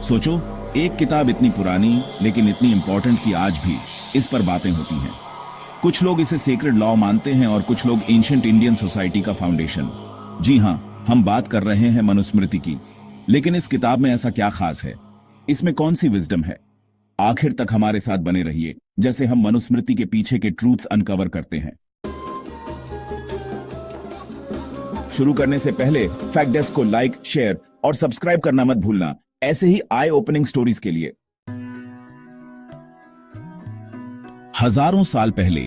सोचो, एक किताब इतनी पुरानी लेकिन इतनी इंपॉर्टेंट कि आज भी इस पर बातें होती हैं। कुछ लोग इसे सेक्रेड लॉ मानते हैं और कुछ लोग एंशिएंट इंडियन सोसाइटी का फाउंडेशन। जी हां, हम बात कर रहे हैं मनुस्मृति की। लेकिन इस किताब में ऐसा क्या खास है? इसमें कौन सी विजडम है? आखिर तक हमारे साथ बने रहिए, जैसे हम मनुस्मृति के पीछे के ट्रूथ्स अनकवर करते हैं। शुरू करने से पहले फैक्ट डेस्क को लाइक, शेयर और सब्सक्राइब करना मत भूलना, ऐसे ही आई ओपनिंग स्टोरीज के लिए। हजारों साल पहले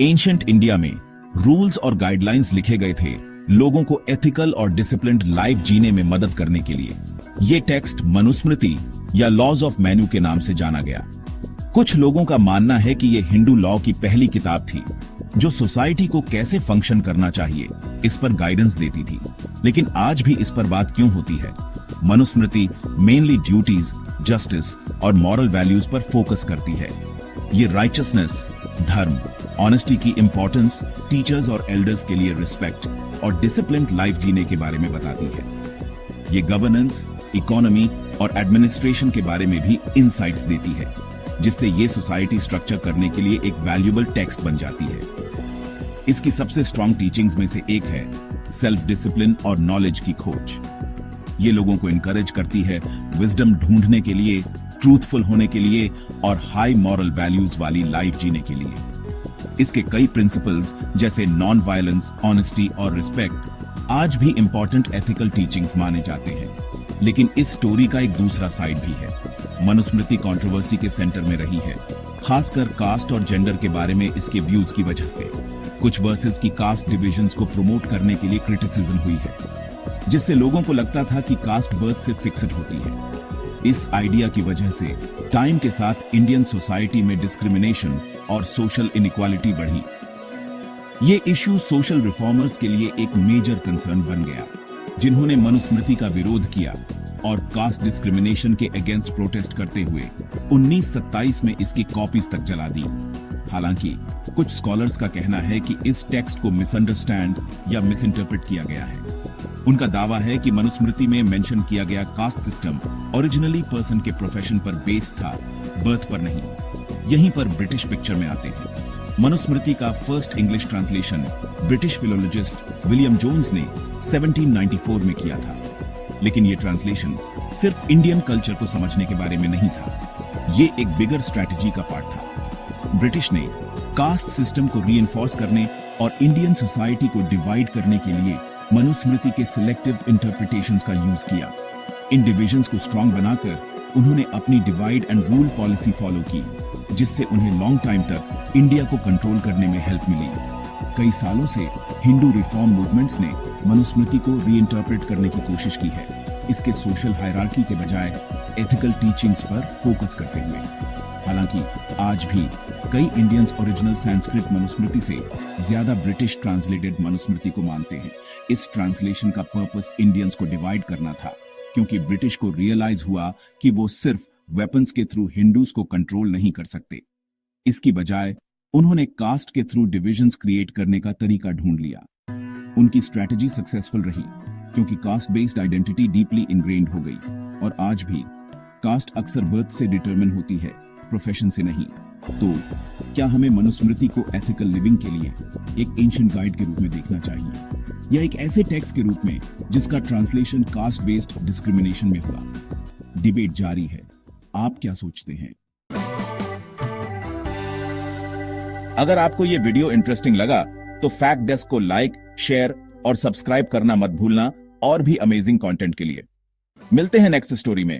एंशिएंट इंडिया में रूल्स और गाइडलाइंस लिखे गए थे लोगों को एथिकल और डिसिप्लिन्ड लाइफ जीने में मदद करने के लिए। ये टेक्स्ट मनुस्मृति या लॉज ऑफ मैन्यू के नाम से जाना गया। कुछ लोगों का मानना है कि यह हिंदू लॉ की पहली किताब थी जो सोसाइटी को कैसे फंक्शन करना चाहिए इस पर गाइडेंस देती थी। लेकिन आज भी इस पर बात क्यों होती है? मनुस्मृति मेनली ड्यूटीज, जस्टिस और मॉरल वैल्यूज पर फोकस करती है। ये राइचसनेस, धर्म, ऑनेस्टी की इंपॉर्टेंस, टीचर्स और एल्डर्स के लिए रिस्पेक्ट और डिसिप्लिन्ड लाइफ जीने के बारे में बताती है। ये गवर्नेंस, इकोनॉमी और एडमिनिस्ट्रेशन के बारे में भी इनसाइट्स देती है, जिससे ये सोसाइटी स्ट्रक्चर करने के लिए एक वैल्यूएबल टेक्स्ट बन जाती है। इसकी सबसे स्ट्रॉन्ग टीचिंग्स में से एक है सेल्फ डिसिप्लिन और नॉलेज की खोज। ये लोगों को इनकरेज करती है विजडम ढूंढने के लिए, ट्रूथफुल होने के लिए और हाई मॉरल वैल्यूज वाली लाइफ जीने के लिए। इसके कई प्रिंसिपल्स जैसे नॉन वायलेंस, ऑनेस्टी और रिस्पेक्ट आज भी इंपॉर्टेंट एथिकल टीचिंग्स माने जाते हैं। लेकिन इस स्टोरी का एक दूसरा साइड भी है। मनुस्मृति कंट्रोवर्सी के सेंटर में रही है, खासकर कास्ट और जेंडर के बारे में इसके व्यूज की वजह से। कुछ वर्सेस की कास्ट डिविजन्स को प्रमोट करने के लिए क्रिटिसिज्म हुई है, जिससे लोगों को लगता था कि कास्ट बर्थ से फिक्स्ड होती है। इस आइडिया की वजह से टाइम के साथ इंडियन सोसाइटी में डिस्क्रिमिनेशन और सोशल इनइक्वालिटी बढ़ी। ये इश्यू सोशल रिफॉर्मर्स के लिए एक मेजर कंसर्न बन गया, जिन्होंने मनुस्मृति का विरोध किया और कास्ट डिस्क्रिमिनेशन के अगेंस्ट प्रोटेस्ट करते हुए 1927 में इसकी कॉपीज तक जला दी। हालांकि कुछ स्कॉलर्स का कहना है कि इस टेक्स्ट को मिसअंडरस्टैंड या मिसइंटरप्रेट किया गया है। उनका दावा है कि मनुस्मृति में मेंशन किया गया कास्ट सिस्टम ओरिजिनली पर्सन के प्रोफेशन पर बेस्ड था, बर्थ पर नहीं। यहीं पर ब्रिटिश पिक्चर में आते हैं। मनुस्मृति का first English translation British philologist William Jones ने 1794 में किया था। लेकिन ये ट्रांसलेशन सिर्फ इंडियन कल्चर को समझने के बारे में नहीं था, ये एक बिगर स्ट्रैटेजी का पार्ट था। ब्रिटिश ने कास्ट सिस्टम को रीइंफोर्स करने और इंडियन सोसाइटी को डिवाइड करने के लिए मनुस्मृति के सिलेक्टिव इंटरप्रिटेशंस का यूज किया। इन डिविजन्स को स्ट्रांग बनाकर उन्होंने अपनी divide and rule policy follow की, जिससे उन्हें लॉन्ग टाइम तक इंडिया को कंट्रोल करने में हेल्प मिली। कई सालों से हिंदू रिफॉर्म मूवमेंट्स ने मनुस्मृति को रीइंटरप्रेट करने की कोशिश की है, इसके सोशल हायरार्की के बजाय एथिकल टीचिंग्स पर फोकस करते हुए। हालांकि आज भी कई इंडियंस ओरिजिनल संस्कृत मनुस्मृति से ज्यादा ब्रिटिश ट्रांसलेटेड मनुस्मृति को मानते हैं। इस ट्रांसलेशन का पर्पस इंडियंस को डिवाइड करना था, क्योंकि ब्रिटिश को रियलाइज हुआ कि वो सिर्फ वेपन्स के थ्रू हिंदूज को कंट्रोल नहीं कर सकते। इसकी बजाय उन्होंने कास्ट के थ्रू डिविजन्स क्रिएट करने का तरीका ढूंढ लिया। उनकी स्ट्रैटेजी सक्सेसफुल रही, क्योंकि caste based identity deeply ingrained हो गई। और आज भी कास्ट अक्सर बर्थ से डिटरमिन होती है, प्रोफेशन से नहीं। तो क्या हमें मनुस्मृति को एथिकल लिविंग के लिए एक एंशिएंट गाइड के रूप में देखना चाहिए, या एक ऐसे टेक्स्ट के रूप में जिसका ट्रांसलेशन कास्ट बेस्ड डिस्क्रिमिनेशन में हुआ? डिबेट जारी है, आप क्या सोचते हैं? अगर आपको ये वीडियो इंटरेस्टिंग लगा तो फैक्ट डेस्क को लाइक, शेयर और सब्सक्राइब करना मत भूलना, और भी अमेजिंग कंटेंट के लिए। मिलते हैं नेक्स्ट स्टोरी में।